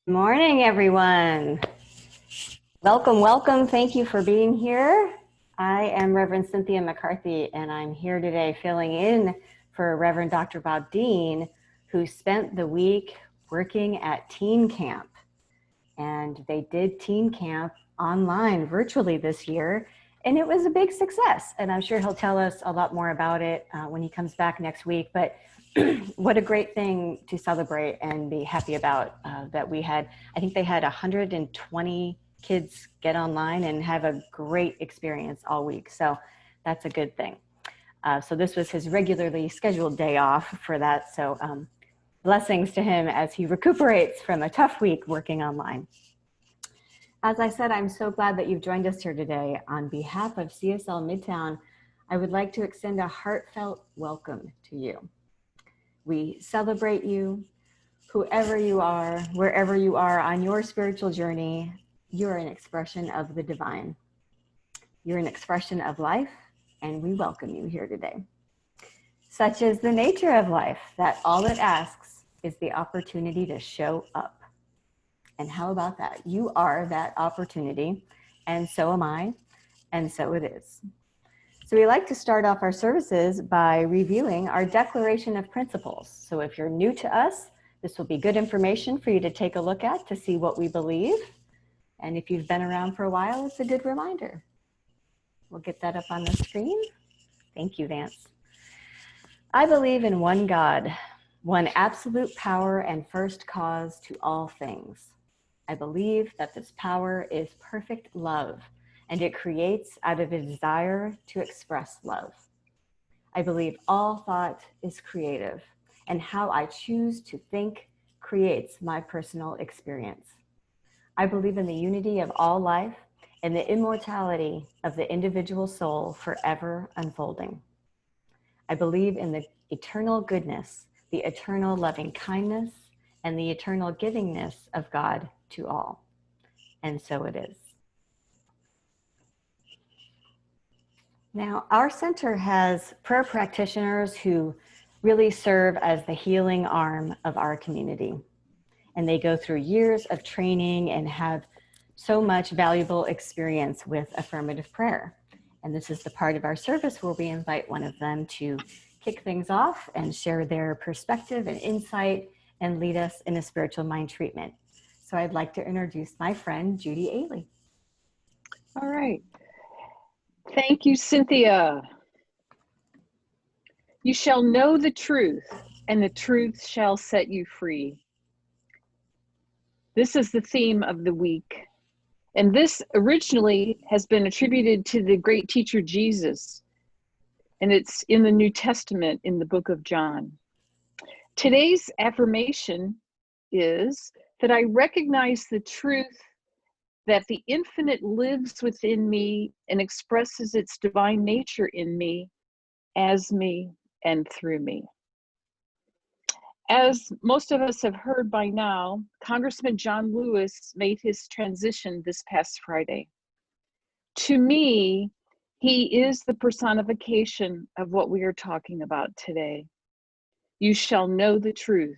Morning, everyone. Welcome, welcome. Thank you for being here. I am Reverend Cynthia McCarthy, and I'm here today filling in for Reverend Dr. Bob Dean, who spent the week working at teen camp. And they did teen camp online virtually this year, and it was a big success. And I'm sure he'll tell us a lot more about it when he comes back next week. But what a great thing to celebrate and be happy about that we had. I think they had 120 kids get online and have a great experience all week. So that's a good thing. So this was his regularly scheduled day off for that. So blessings to him as he recuperates from a tough week working online. As I said, I'm so glad that you've joined us here today. On behalf of CSL Midtown, I would like to extend a heartfelt welcome to you. We celebrate you, whoever you are, wherever you are on your spiritual journey. You're an expression of the divine. You're an expression of life, and we welcome you here today. Such is the nature of life, that all it asks is the opportunity to show up. And how about that? You are that opportunity, and so am I, and so it is. So we like to start off our services by reviewing our Declaration of Principles. So if you're new to us, this will be good information for you to take a look at to see what we believe. And if you've been around for a while, it's a good reminder. We'll get that up on the screen. Thank you, Vance. I believe in one God, one absolute power and first cause to all things. I believe that this power is perfect love, and it creates out of a desire to express love. I believe all thought is creative, and how I choose to think creates my personal experience. I believe in the unity of all life and the immortality of the individual soul forever unfolding. I believe in the eternal goodness, the eternal loving kindness, and the eternal givingness of God to all. And so it is. Now, our center has prayer practitioners who really serve as the healing arm of our community. And they go through years of training and have so much valuable experience with affirmative prayer. And this is the part of our service where we invite one of them to kick things off and share their perspective and insight and lead us in a spiritual mind treatment. So I'd like to introduce my friend, Judy Ailey. All right. Thank you, Cynthia. You shall know the truth, and the truth shall set you free. This is the theme of the week. And this originally has been attributed to the great teacher Jesus. And it's in the New Testament in the book of John. Today's affirmation is that I recognize the truth that the infinite lives within me and expresses its divine nature in me, as me, and through me. As most of us have heard by now, Congressman John Lewis made his transition this past Friday. To me, he is the personification of what we are talking about today. You shall know the truth,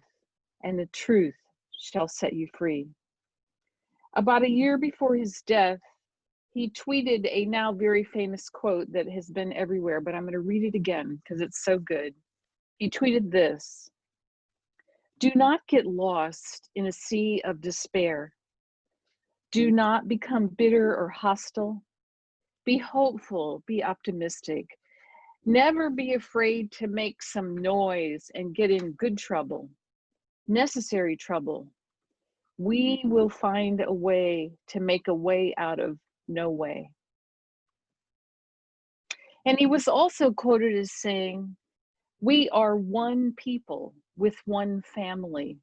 and the truth shall set you free. About a year before his death, he tweeted a now very famous quote that has been everywhere, but I'm going to read it again because it's so good. He tweeted this: "Do not get lost in a sea of despair. Do not become bitter or hostile. Be hopeful, be optimistic. Never be afraid to make some noise and get in good trouble, necessary trouble. We will find a way to make a way out of no way." And he was also quoted as saying, "We are one people with one family.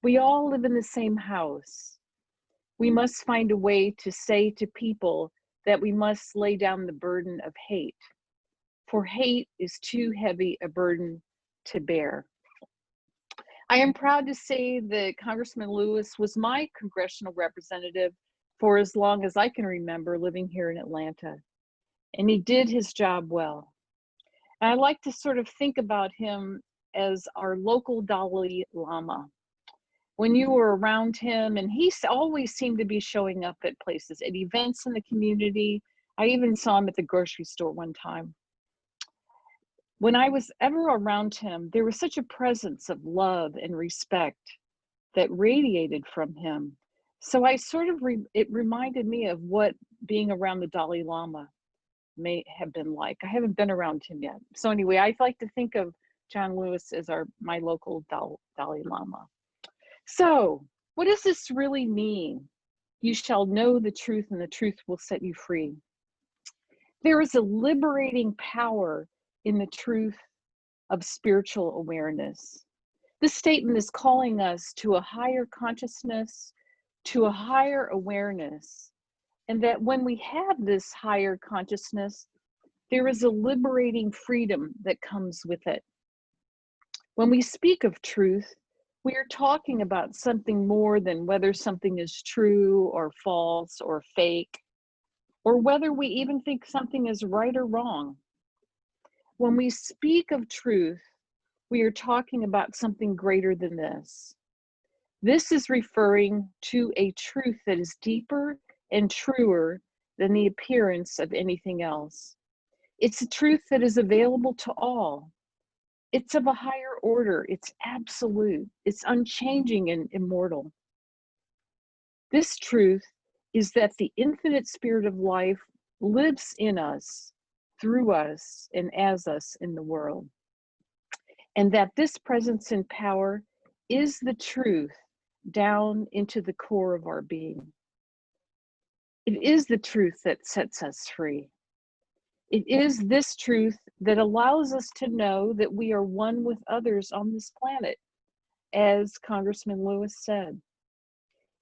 We all live in the same house. We must find a way to say to people that we must lay down the burden of hate, for hate is too heavy a burden to bear." I am proud to say that Congressman Lewis was my congressional representative for as long as I can remember living here in Atlanta. And he did his job well. And I like to sort of think about him as our local Dalai Lama. when you were around him, and he always seemed to be showing up at places, at events in the community. I even saw him at the grocery store one time. When I was ever around him, there was such a presence of love and respect that radiated from him. So I sort of, it reminded me of what being around the Dalai Lama may have been like. I haven't been around him yet. So anyway, I like to think of John Lewis as my local Dalai Lama. So what does this really mean? You shall know the truth, and the truth will set you free. There is a liberating power in the truth of spiritual awareness. This statement is calling us to a higher consciousness, to a higher awareness, and that when we have this higher consciousness, there is a liberating freedom that comes with it. When we speak of truth, we are talking about something more than whether something is true or false or fake, or whether we even think something is right or wrong. When we speak of truth, we are talking about something greater than this. This is referring to a truth that is deeper and truer than the appearance of anything else. It's a truth that is available to all. It's of a higher order. It's absolute. It's unchanging and immortal. This truth is that the infinite spirit of life lives in us, through us, and as us in the world. And that this presence and power is the truth down into the core of our being. It is the truth that sets us free. It is this truth that allows us to know that we are one with others on this planet, as Congressman Lewis said.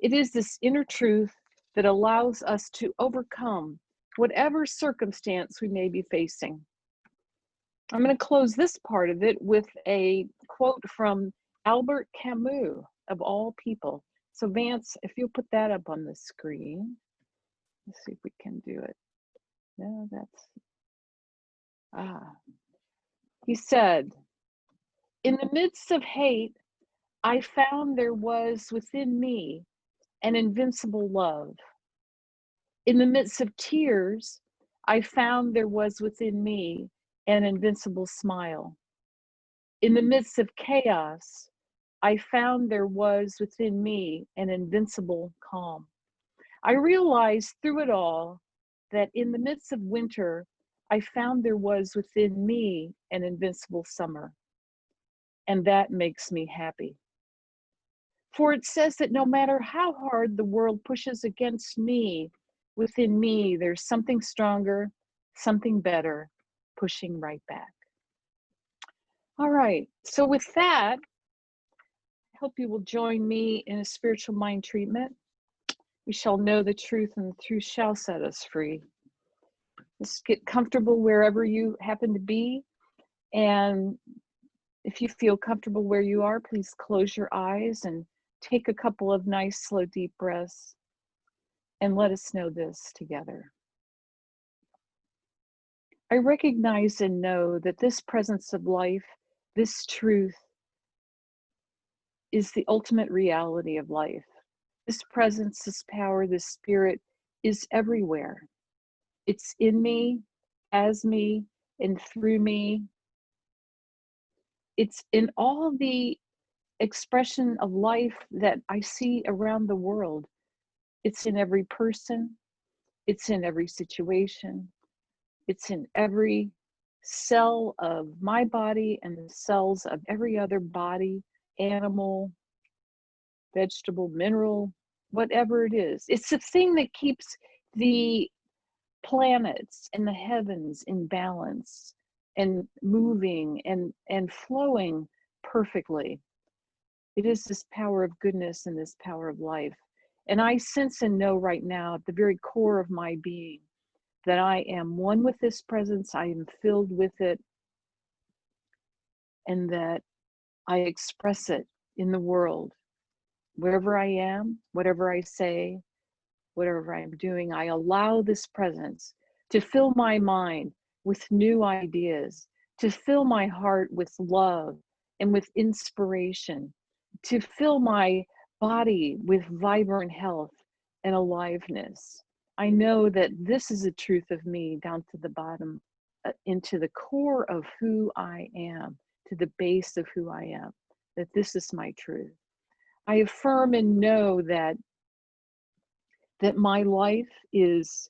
It is this inner truth that allows us to overcome whatever circumstance we may be facing. I'm going to close this part of it with a quote from Albert Camus, of all people. So Vance, if you'll put that up on the screen, let's see if we can do it. No, he said, "In the midst of hate, I found there was within me an invincible love. In the midst of tears, I found there was within me an invincible smile. In the midst of chaos, I found there was within me an invincible calm. I realized through it all that in the midst of winter, I found there was within me an invincible summer. And that makes me happy. For it says that no matter how hard the world pushes against me, within me there's something stronger, something better, pushing right back." All right, so with that, I hope you will join me in a spiritual mind treatment. We shall know the truth, and the truth shall set us free. Just get comfortable wherever you happen to be. And if you feel comfortable where you are, please close your eyes and take a couple of nice, slow, deep breaths. And let us know this together. I recognize and know that this presence of life, this truth, is the ultimate reality of life. This presence, this power, this spirit is everywhere. It's in me, as me, and through me. It's in all the expression of life that I see around the world. It's in every person. It's in every situation. It's in every cell of my body and the cells of every other body, animal, vegetable, mineral, whatever it is. It's the thing that keeps the planets and the heavens in balance and moving and flowing perfectly. It is this power of goodness and this power of life. And I sense and know right now at the very core of my being that I am one with this presence, I am filled with it, and that I express it in the world. Wherever I am, whatever I say, whatever I'm doing, I allow this presence to fill my mind with new ideas, to fill my heart with love and with inspiration, to fill my body with vibrant health and aliveness. I know that this is a truth of me down to the bottom, into the core of who I am, to the base of who I am, that this is my truth. I affirm and know that my life is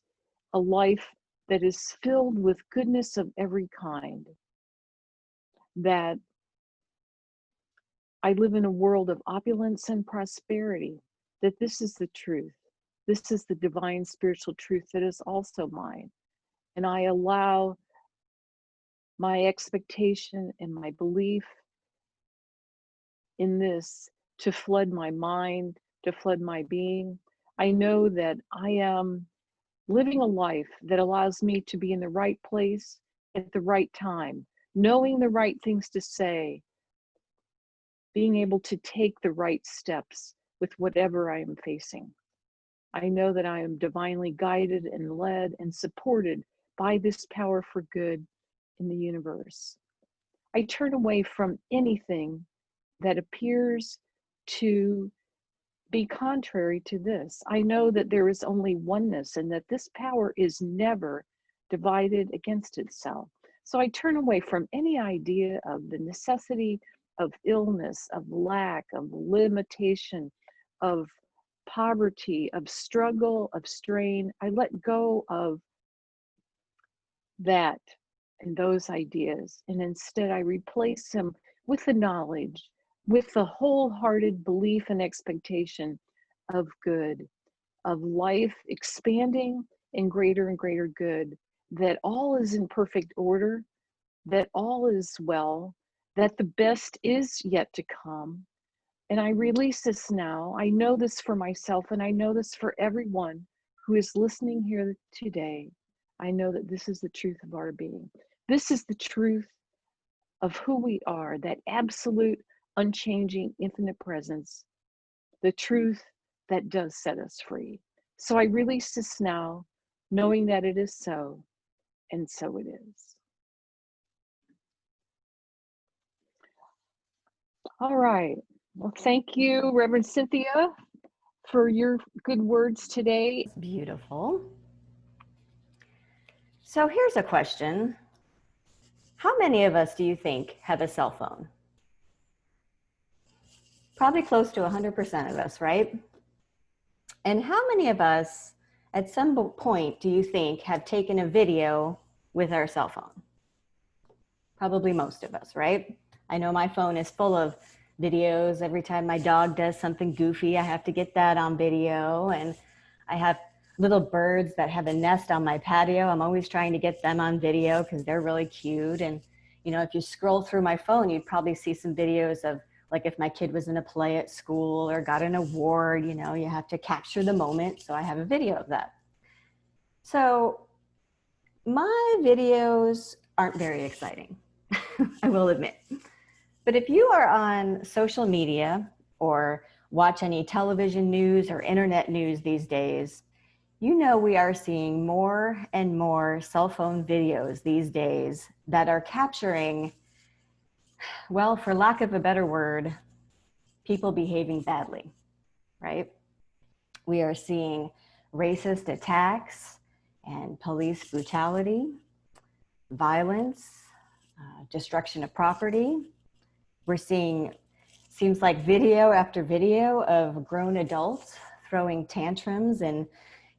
a life that is filled with goodness of every kind, that I live in a world of opulence and prosperity, that this is the truth. This is the divine spiritual truth that is also mine. And I allow my expectation and my belief in this to flood my mind, to flood my being. I know that I am living a life that allows me to be in the right place at the right time, knowing the right things to say, being able to take the right steps with whatever I am facing. I know that I am divinely guided and led and supported by this power for good in the universe. I turn away from anything that appears to be contrary to this. I know that there is only oneness and that this power is never divided against itself. So I turn away from any idea of the necessity of illness, of lack, of limitation, of poverty, of struggle, of strain. I let go of that and those ideas, and instead I replace them with the knowledge, with the wholehearted belief and expectation of good, of life expanding in greater and greater good, that all is in perfect order, that all is well, that the best is yet to come. And I release this now. I know this for myself, and I know this for everyone who is listening here today. I know that this is the truth of our being. This is the truth of who we are, that absolute, unchanging, infinite presence, the truth that does set us free. So I release this now, knowing that it is so, and so it is. All right. Well, thank you, Reverend Cynthia, for your good words today. Beautiful. So here's a question. How many of us do you think have a cell phone? Probably close to 100% of us, right? And how many of us at some point do you think have taken a video with our cell phone? Probably most of us, right? I know my phone is full of videos. Every time my dog does something goofy, I have to get that on video. And I have little birds that have a nest on my patio. I'm always trying to get them on video because they're really cute. And, you know, if you scroll through my phone, you'd probably see some videos of, like, if my kid was in a play at school or got an award, you know, you have to capture the moment. So I have a video of that. So my videos aren't very exciting, I will admit. But if you are on social media or watch any television news or internet news these days, you know we are seeing more and more cell phone videos these days that are capturing, well, for lack of a better word, people behaving badly, right? We are seeing racist attacks and police brutality, violence, destruction of property. We're seeing, seems like video after video of grown adults throwing tantrums in,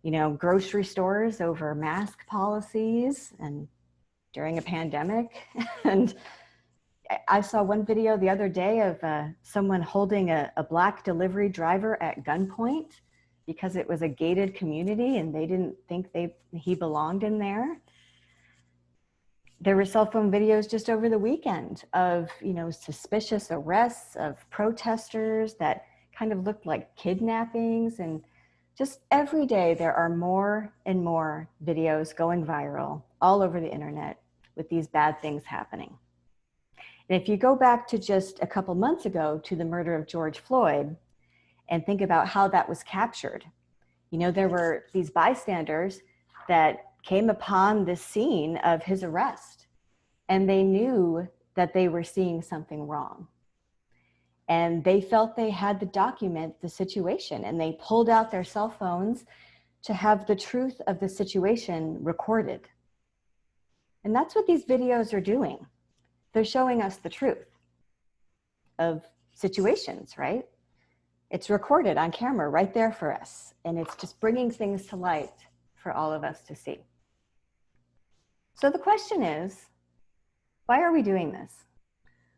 you know, grocery stores over mask policies and during a pandemic. And I saw one video the other day of someone holding a black delivery driver at gunpoint because it was a gated community and they didn't think he belonged in there. There were cell phone videos just over the weekend of, you know, suspicious arrests of protesters that kind of looked like kidnappings. And just every day there are more and more videos going viral all over the internet with these bad things happening. And if you go back to just a couple months ago to the murder of George Floyd and think about how that was captured, you know, there were these bystanders that came upon the scene of his arrest and they knew that they were seeing something wrong. and they felt they had to document the situation, and they pulled out their cell phones to have the truth of the situation recorded. And that's what these videos are doing. They're showing us the truth of situations, right? It's recorded on camera right there for us, and it's just bringing things to light for all of us to see. So the question is, why are we doing this?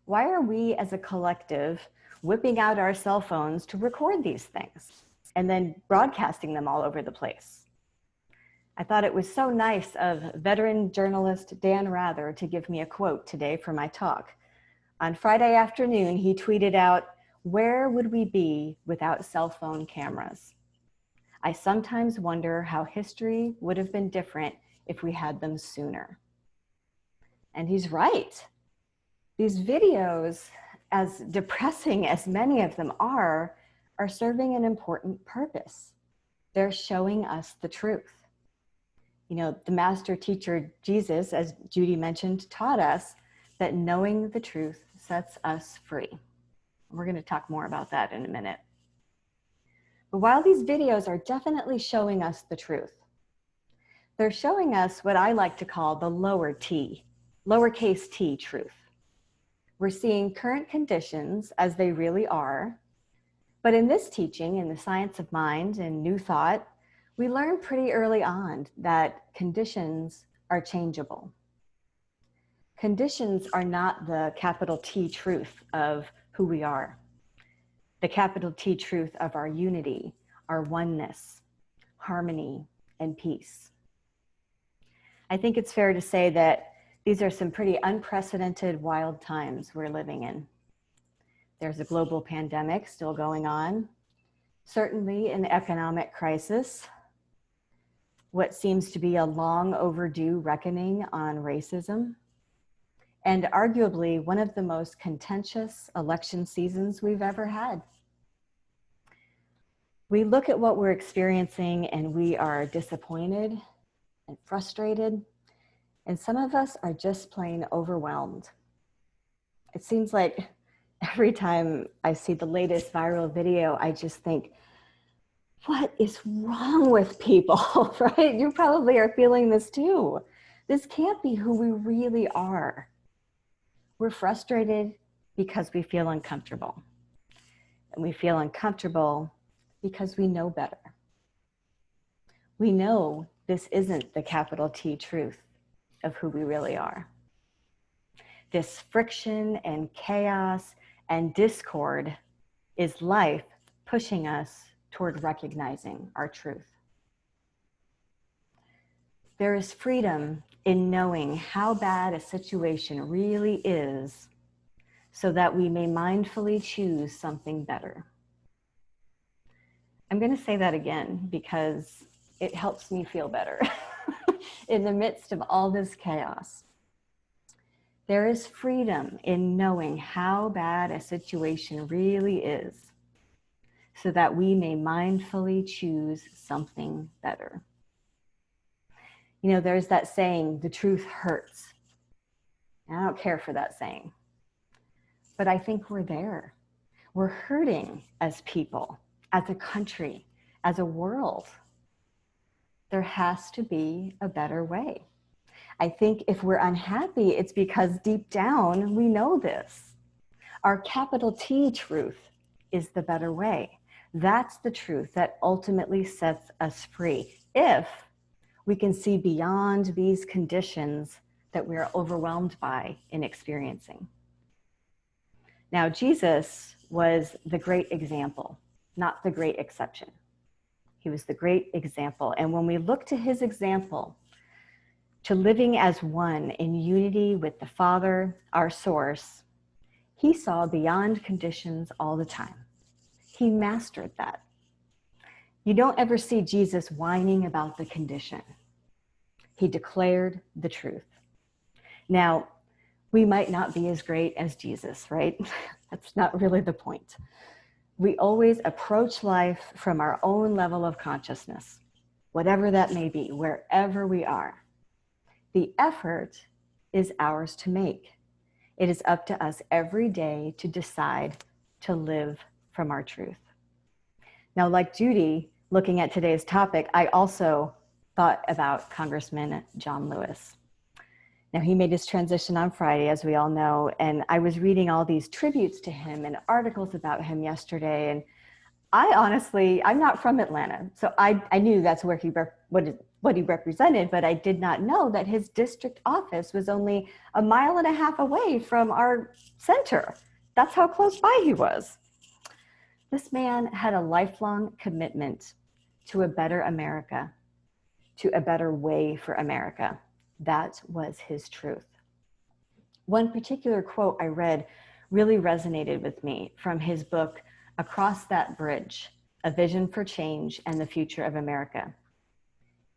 Why are we as a collective whipping out our cell phones to record these things and then broadcasting them all over the place? I thought it was so nice of veteran journalist Dan Rather to give me a quote today for my talk. On Friday afternoon, he tweeted out, "Where would we be without cell phone cameras? I sometimes wonder how history would have been different if we had them sooner." And he's right. These videos, as depressing as many of them are serving an important purpose. They're showing us the truth. You know, the master teacher, Jesus, as Judy mentioned, taught us that knowing the truth sets us free. We're going to talk more about that in a minute. But while these videos are definitely showing us the truth, they're showing us what I like to call the lowercase t truth. We're seeing current conditions as they really are. But in this teaching, in the science of mind and new thought, we learn pretty early on that conditions are changeable. Conditions are not the capital T truth of who we are, the capital T truth of our unity, our oneness, harmony, and peace. I think it's fair to say that these are some pretty unprecedented, wild times we're living in. There's a global pandemic still going on, certainly an economic crisis, what seems to be a long overdue reckoning on racism, and arguably one of the most contentious election seasons we've ever had. We look at what we're experiencing and we are disappointed and frustrated, and some of us are just plain overwhelmed. It seems like every time I see the latest viral video, I just think, what is wrong with people, right? You probably are feeling this too. This can't be who we really are. We're frustrated because we feel uncomfortable. And we feel uncomfortable because we know better. We know this isn't the capital T truth of who we really are. This friction and chaos and discord is life pushing us toward recognizing our truth. There is freedom in knowing how bad a situation really is so that we may mindfully choose something better. I'm going to say that again because it helps me feel better in the midst of all this chaos. There is freedom in knowing how bad a situation really is so that we may mindfully choose something better. You know, there's that saying, the truth hurts. And I don't care for that saying, but I think we're there. We're hurting as people, as a country, as a world. There has to be a better way. I think if we're unhappy, it's because deep down we know this. Our capital T truth is the better way. That's the truth that ultimately sets us free if we can see beyond these conditions that we are overwhelmed by in experiencing. Now, Jesus was the great example, not the great exception. He was the great example. And when we look to his example, to living as one in unity with the Father, our source, he saw beyond conditions all the time. He mastered that. You don't ever see Jesus whining about the condition. He declared the truth. Now, we might not be as great as Jesus, right? That's not really the point. We always approach life from our own level of consciousness, whatever that may be, wherever we are. The effort is ours to make. It is up to us every day to decide to live from our truth. Now, like Judy, looking at today's topic, I also thought about Congressman John Lewis. Now, he made his transition on Friday, as we all know, and I was reading all these tributes to him and articles about him yesterday, and I'm not from Atlanta, so I knew that's where what he represented, but I did not know that his district office was only a mile and a half away from our center. That's how close by he was. This man had a lifelong commitment to a better America, to a better way for America. That was his truth. One particular quote I read really resonated with me from his book, Across That Bridge, A Vision for Change and the Future of America.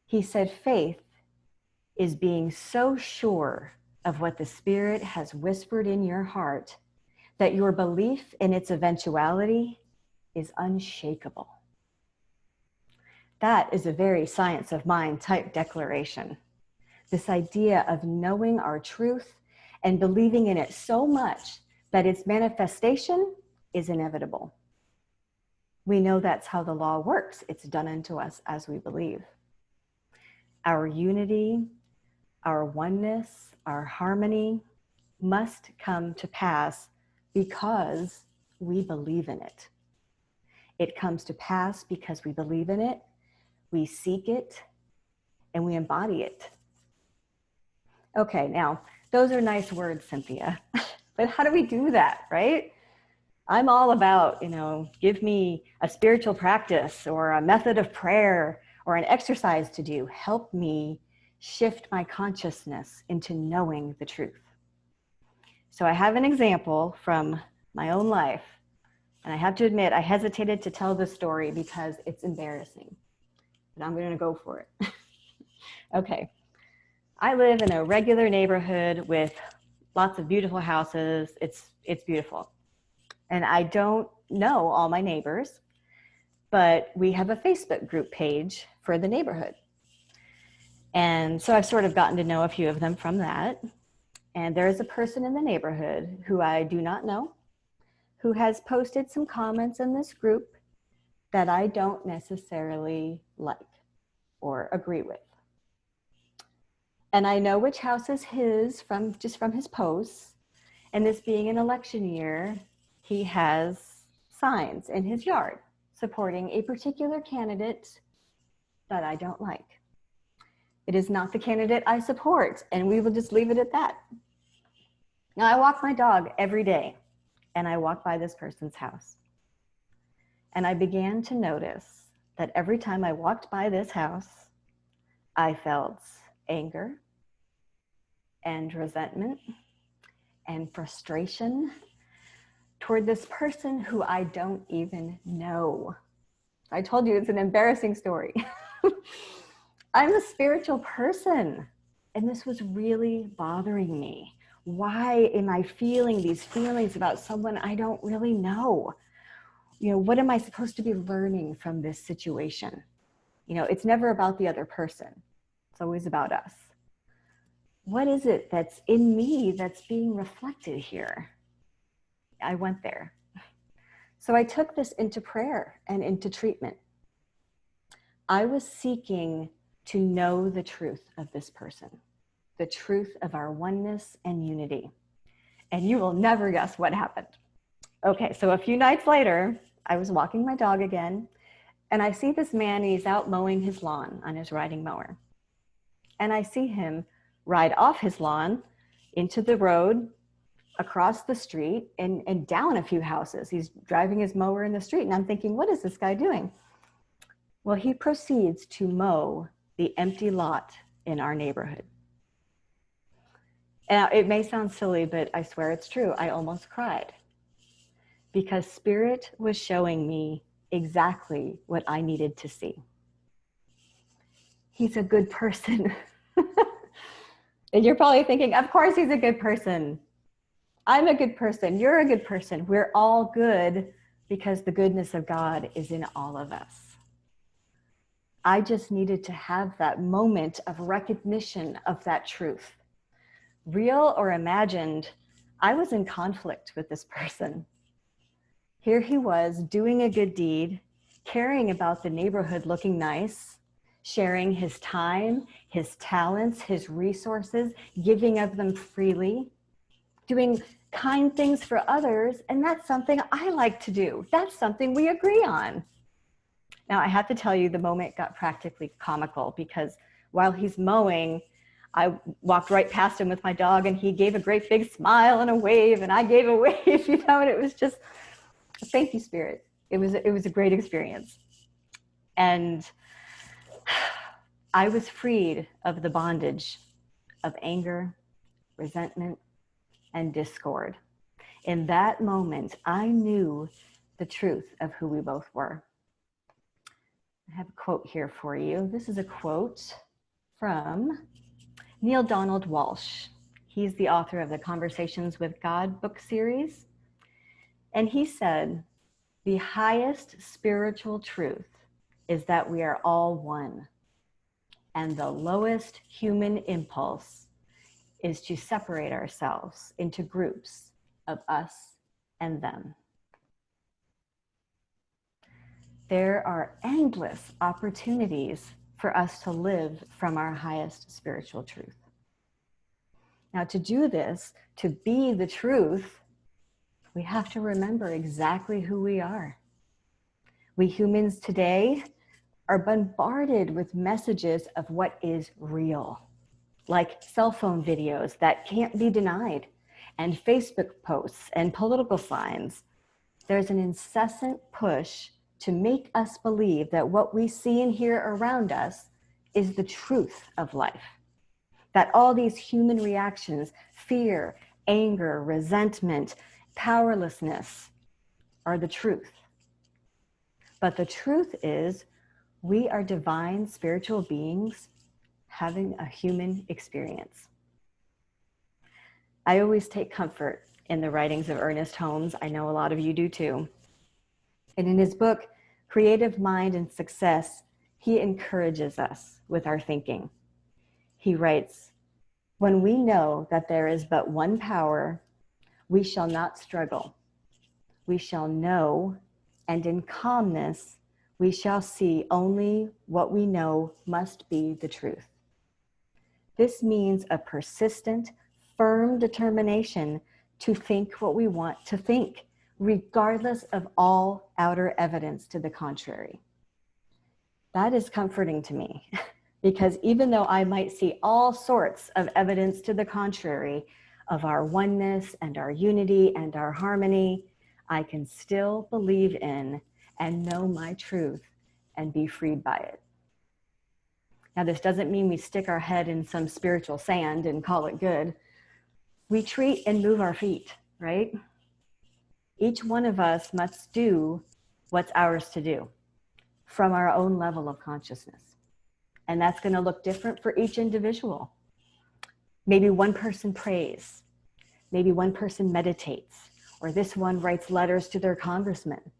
He said, faith is being so sure of what the Spirit has whispered in your heart that your belief in its eventuality is unshakable. That is a very science of mind type declaration. This idea of knowing our truth and believing in it so much that its manifestation is inevitable. We know that's how the law works. It's done unto us as we believe. Our unity, our oneness, our harmony must come to pass because we believe in it. It comes to pass because we believe in it, we seek it, and we embody it. Okay, now, those are nice words, Cynthia, but how do we do that, right? I'm all about, give me a spiritual practice or a method of prayer or an exercise to do. Help me shift my consciousness into knowing the truth. So I have an example from my own life, and I have to admit, I hesitated to tell this story because it's embarrassing, but I'm going to go for it. Okay. I live in a regular neighborhood with lots of beautiful houses. It's beautiful. And I don't know all my neighbors, but we have a Facebook group page for the neighborhood. And so I've sort of gotten to know a few of them from that. And there is a person in the neighborhood who I do not know, who has posted some comments in this group that I don't necessarily like or agree with. And I know which house is his from his posts. And this being an election year, he has signs in his yard supporting a particular candidate that I don't like. It is not the candidate I support, and we will just leave it at that. Now, I walk my dog every day, and I walk by this person's house. And I began to notice that every time I walked by this house, I felt anger and resentment and frustration toward this person who I don't even know. I told you it's an embarrassing story. I'm a spiritual person, and this was really bothering me. Why am I feeling these feelings about someone I don't really know? What am I supposed to be learning from this situation? It's never about the other person. It's always about us. What is it that's in me that's being reflected here? I went there. So I took this into prayer and into treatment. I was seeking to know the truth of this person, the truth of our oneness and unity. And you will never guess what happened. Okay, so a few nights later, I was walking my dog again, and I see this man, he's out mowing his lawn on his riding mower. And I see him ride off his lawn into the road, across the street, and down a few houses. He's driving his mower in the street, and I'm thinking, what is this guy doing? Well, he proceeds to mow the empty lot in our neighborhood. And it may sound silly, but I swear it's true. I almost cried because Spirit was showing me exactly what I needed to see. He's a good person. And you're probably thinking, of course he's a good person. I'm a good person. You're a good person. We're all good because the goodness of God is in all of us. I just needed to have that moment of recognition of that truth. Real or imagined, I was in conflict with this person. Here he was doing a good deed, caring about the neighborhood looking nice, sharing his time, his talents, his resources, giving of them freely, doing kind things for others. And that's something I like to do. That's something we agree on. Now, I have to tell you, the moment got practically comical because while he's mowing, I walked right past him with my dog and he gave a great big smile and a wave and I gave a wave, you know, and it was just, thank you, Spirit. It was a great experience. And I was freed of the bondage of anger, resentment, and discord. In that moment, I knew the truth of who we both were. I have a quote here for you. This is a quote from Neil Donald Walsh. He's the author of the Conversations with God book series. And he said, "The highest spiritual truth is that we are all one. And the lowest human impulse is to separate ourselves into groups of us and them." There are endless opportunities for us to live from our highest spiritual truth. Now, to do this, to be the truth, we have to remember exactly who we are. We humans today are bombarded with messages of what is real, like cell phone videos that can't be denied, and Facebook posts and political signs. There's an incessant push to make us believe that what we see and hear around us is the truth of life. That all these human reactions, fear, anger, resentment, powerlessness, are the truth. But the truth is, we are divine spiritual beings having a human experience. I always take comfort in the writings of Ernest Holmes. I know a lot of you do too. And in his book, Creative Mind and Success, he encourages us with our thinking. He writes, "When we know that there is but one power, we shall not struggle. We shall know, and in calmness, we shall see only what we know must be the truth." This means a persistent, firm determination to think what we want to think, regardless of all outer evidence to the contrary. That is comforting to me, because even though I might see all sorts of evidence to the contrary of our oneness and our unity and our harmony, I can still believe in and know my truth and be freed by it. Now, this doesn't mean we stick our head in some spiritual sand and call it good. We treat and move our feet, right? Each one of us must do what's ours to do from our own level of consciousness. And that's going to look different for each individual. Maybe one person prays, maybe one person meditates, or this one writes letters to their congressman.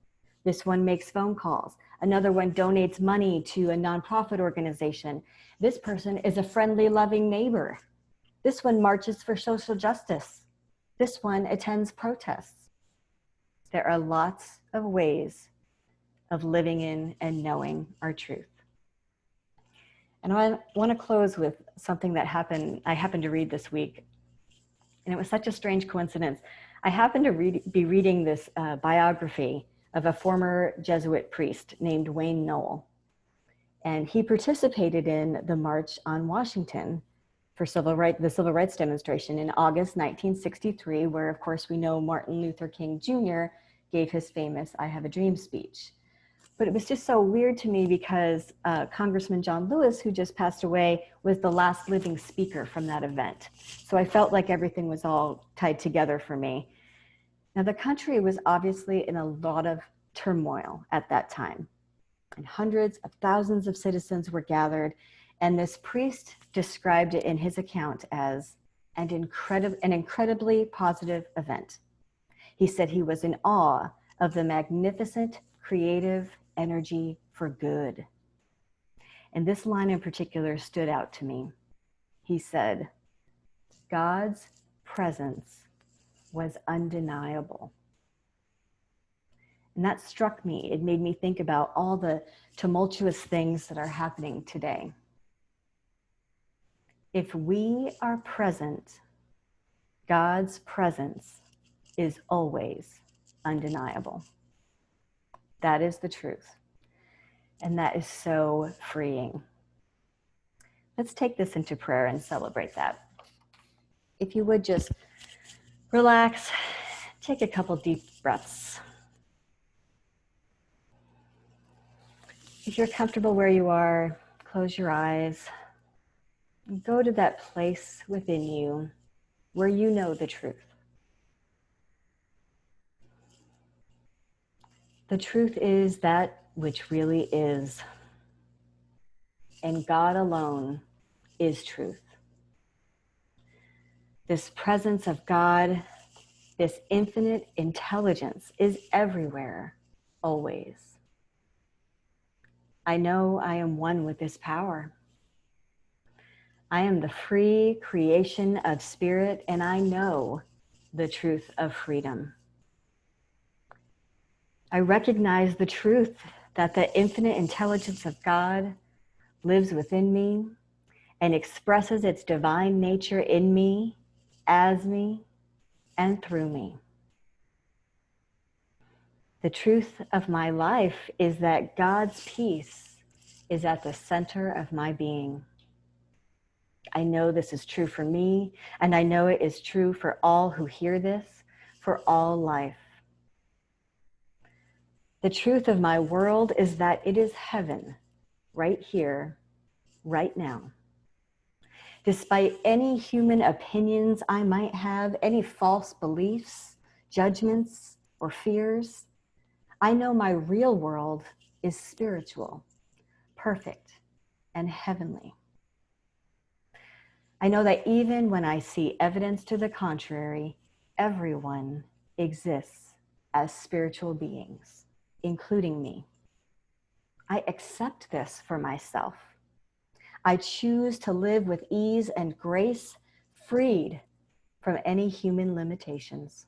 This one makes phone calls. Another one donates money to a nonprofit organization. This person is a friendly, loving neighbor. This one marches for social justice. This one attends protests. There are lots of ways of living in and knowing our truth. And I want to close with something that I happened to read this week. And it was such a strange coincidence. I happened to be reading this biography of a former Jesuit priest named Wayne Knoll. And he participated in the March on Washington for the Civil Rights demonstration in August 1963, where of course we know Martin Luther King Jr. gave his famous "I Have a Dream" speech. But it was just so weird to me because Congressman John Lewis, who just passed away, was the last living speaker from that event. So I felt like everything was all tied together for me. Now, the country was obviously in a lot of turmoil at that time, and hundreds of thousands of citizens were gathered, and this priest described it in his account as an incredibly positive event. He said he was in awe of the magnificent creative energy for good. And this line in particular stood out to me. He said, "God's presence was undeniable." And that struck me. It made me think about all the tumultuous things that are happening today. If we are present, God's presence is always undeniable. That is the truth. And that is so freeing. Let's take this into prayer and celebrate that. If you would just relax, take a couple deep breaths. If you're comfortable where you are, close your eyes. Go to that place within you where you know the truth. The truth is that which really is. And God alone is truth. This presence of God, this infinite intelligence is everywhere, always. I know I am one with this power. I am the free creation of spirit, and I know the truth of freedom. I recognize the truth that the infinite intelligence of God lives within me and expresses its divine nature in me, as me, and through me. The truth of my life is that God's peace is at the center of my being. I know this is true for me, and I know it is true for all who hear this, for all life. The truth of my world is that it is heaven, right here, right now. Despite any human opinions I might have, any false beliefs, judgments, or fears, I know my real world is spiritual, perfect, and heavenly. I know that even when I see evidence to the contrary, everyone exists as spiritual beings, including me. I accept this for myself. I choose to live with ease and grace, freed from any human limitations.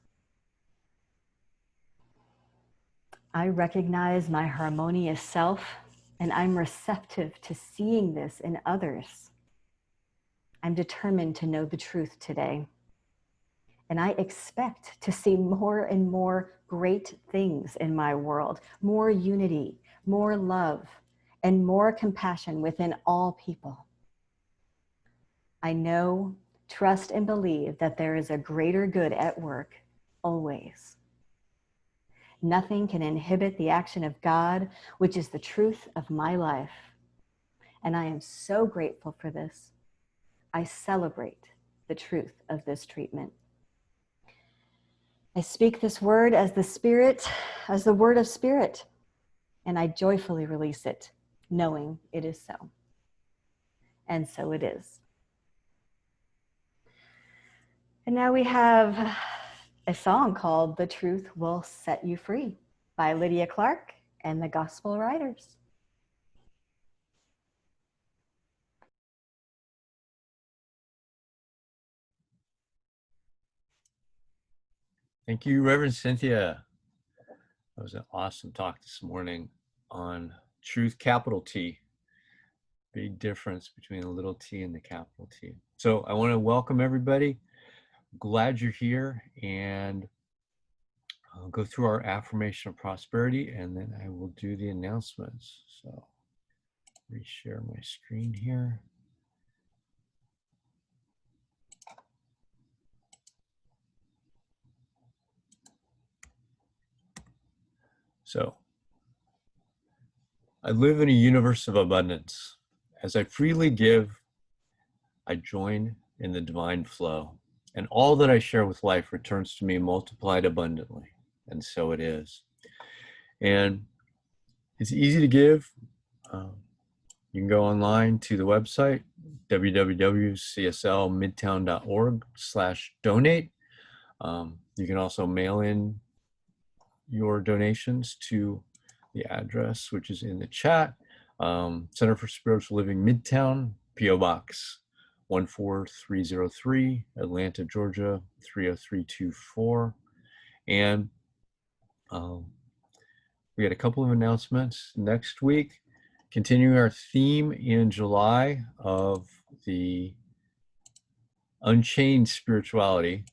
I recognize my harmonious self, and I'm receptive to seeing this in others. I'm determined to know the truth today. And I expect to see more and more great things in my world, more unity, more love, and more compassion within all people. I know, trust, and believe that there is a greater good at work always. Nothing can inhibit the action of God, which is the truth of my life. And I am so grateful for this. I celebrate the truth of this treatment. I speak this word as the word of spirit, and I joyfully release it, knowing it is so. And so it is. And now we have a song called "The Truth Will Set You Free" by Lydia Clark and the Gospel Writers. Thank you, Reverend Cynthia. That was an awesome talk this morning on truth, capital T. Big difference between a little t and the capital T. So I want to welcome everybody. Glad you're here, and I'll go through our affirmation of prosperity, and then I will do the announcements. So reshare my screen here. So I live in a universe of abundance. As I freely give, I join in the divine flow, and all that I share with life returns to me multiplied abundantly. And so it is. And it's easy to give. You can go online to the website, www.cslmidtown.org/donate. You can also mail in your donations to the address, which is in the chat. Center for Spiritual Living Midtown, P.O. Box 14303, Atlanta, Georgia 30324. And we had a couple of announcements next week. Continuing our theme in July of the Unchained Spirituality,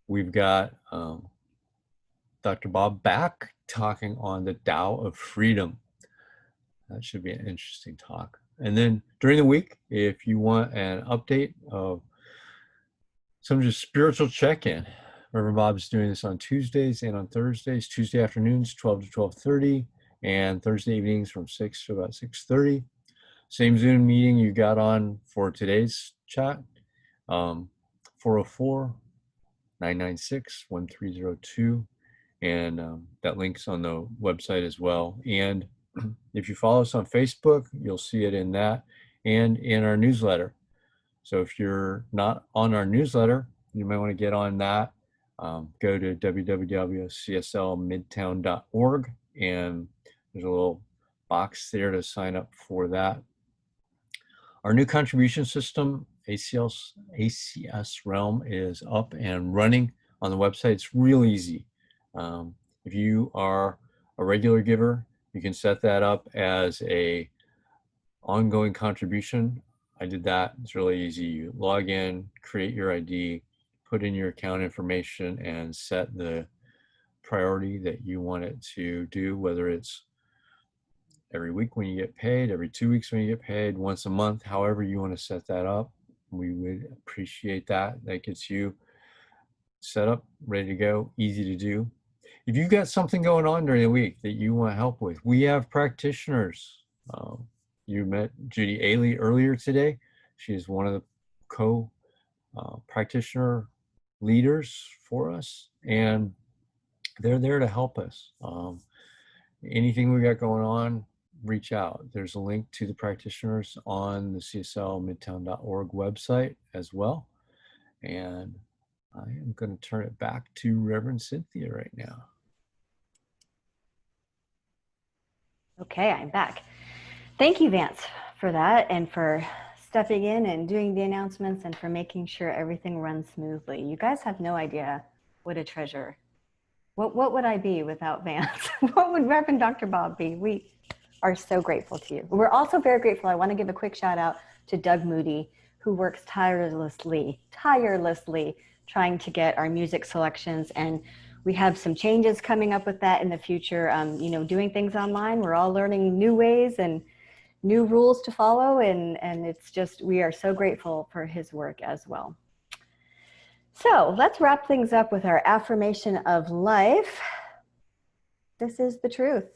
we've got Dr. Bob back talking on the Tao of Freedom. That should be an interesting talk. And then during the week, if you want an update of some just spiritual check-in, Reverend Bob is doing this on Tuesdays and on Thursdays. Tuesday afternoons, 12 to 12:30, and Thursday evenings from 6 to about 6:30. Same Zoom meeting you got on for today's chat, 404-996-1302. And that link's on the website as well. And if you follow us on Facebook, you'll see it in that and in our newsletter. So if you're not on our newsletter, you might want to get on that. Go to www.cslmidtown.org, and there's a little box there to sign up for that. Our new contribution system, ACS Realm, is up and running on the website. It's real easy. If you are a regular giver, you can set that up as a ongoing contribution. I did that. It's really easy. You log in, create your ID, put in your account information, and set the priority that you want it to do, whether it's every week when you get paid, every 2 weeks when you get paid, once a month, however you want to set that up. We would appreciate that. That gets you set up, ready to go, easy to do. If you've got something going on during the week that you want help with, we have practitioners. You met Judy Ailey earlier today. She is one of the co-practitioner leaders for us, and they're there to help us. Anything we got going on, reach out. There's a link to the practitioners on the cslmidtown.org website as well. And I am going to turn it back to Reverend Cynthia right now. Okay, I'm back. Thank you, Vance, for that and for stepping in and doing the announcements and for making sure everything runs smoothly. You guys have no idea what a treasure. What would I be without Vance? What would Reverend Dr. Bob be? We are so grateful to you. We're also very grateful. I want to give a quick shout out to Doug Moody, who works tirelessly trying to get our music selections. And we have some changes coming up with that in the future. Doing things online, we're all learning new ways and new rules to follow. And it's just, we are so grateful for his work as well. So let's wrap things up with our affirmation of life. This is the truth.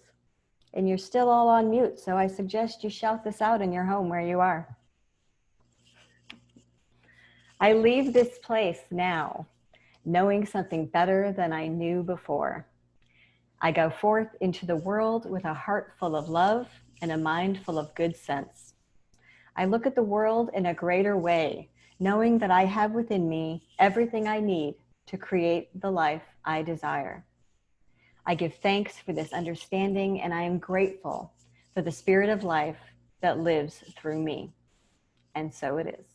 And you're still all on mute, so I suggest you shout this out in your home where you are. I leave this place now, knowing something better than I knew before. I go forth into the world with a heart full of love and a mind full of good sense. I look at the world in a greater way, knowing that I have within me everything I need to create the life I desire. I give thanks for this understanding, and I am grateful for the spirit of life that lives through me. And so it is.